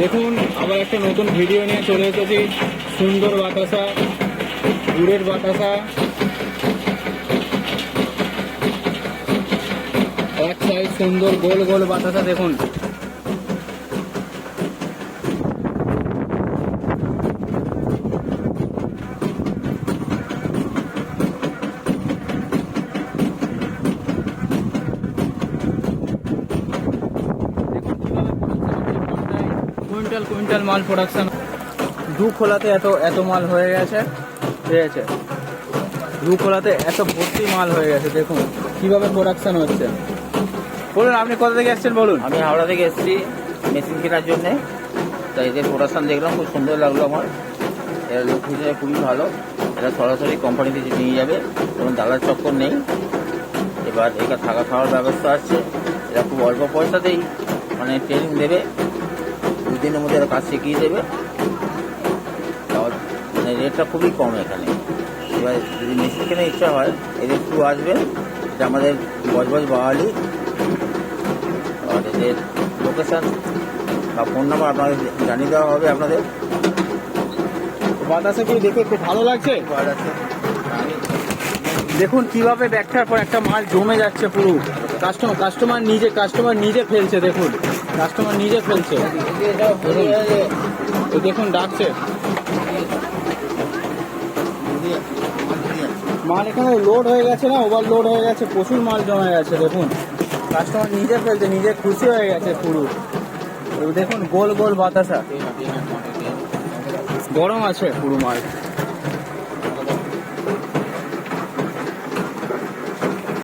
দেখুন আবার একটা নতুন ভিডিও নিয়ে চলে এসেছি। সুন্দর বাতাসা, গুড়ের বাতাসা, এক সাইড সুন্দর গোল গোল বাতাসা। দেখুন কুইন্টাল কুইন্টাল মাল প্রোডাকশন। দু খোলাতে এত মাল হয়ে গেছে, ঠিক আছে? দু খোলাতে এত ভর্তি মাল হয়ে গেছে। দেখুন কিভাবে প্রোডাকশন হচ্ছে। বলুন আপনি কোথা থেকে এসেছেন বলুন। আমি হাওড়া থেকে এসেছি মেশিন কেনার জন্যে। তাই এদের প্রোডাকশান দেখলাম, খুব সুন্দর লাগলো আমার। এরা লোক হিসেবে খুবই ভালো। এরা সরাসরি কোম্পানিতে নিয়ে যাবে, কোনো দালাল চক্কর নেই। এবার এখানে থাকা খাওয়ার ব্যবস্থা আছে। এরা খুব অল্প পয়সাতেই মানে ট্রেনিং দেবে, দুদিনের মধ্যে এরা কাজ শিখিয়ে দেবে। মানে রেটটা খুবই কম এখানে। এবার যদি মেশিন কেনার ইচ্ছা হয় এদের একটু আসবেন। এটা আমাদের বজবজ বাওয়ালি। আর এদের লোকেশান বা ফোন নাম্বার আপনাদের জানিয়ে দেওয়া হবে আপনাদের। বাতাসাগুলো দেখে খুব ভালো লাগছে। দেখুন কিভাবে একটার পর একটা মাল জমে যাচ্ছে পুরো। কাস্টমার নিজে ফেলছে। দেখুন কাস্টমার নিজে ফেলছে। দেখুন ডাকছে মাল। এখানে লোড হয়ে গেছে না, ওভারলোড হয়ে গেছে, প্রচুর মাল জমে গেছে। দেখুন কাস্টমার নিজে ফেলছে, নিজে খুশি হয়ে গেছে পুরো। দেখুন গোল গোল বাতাসা, গরম আছে পুরো মাল।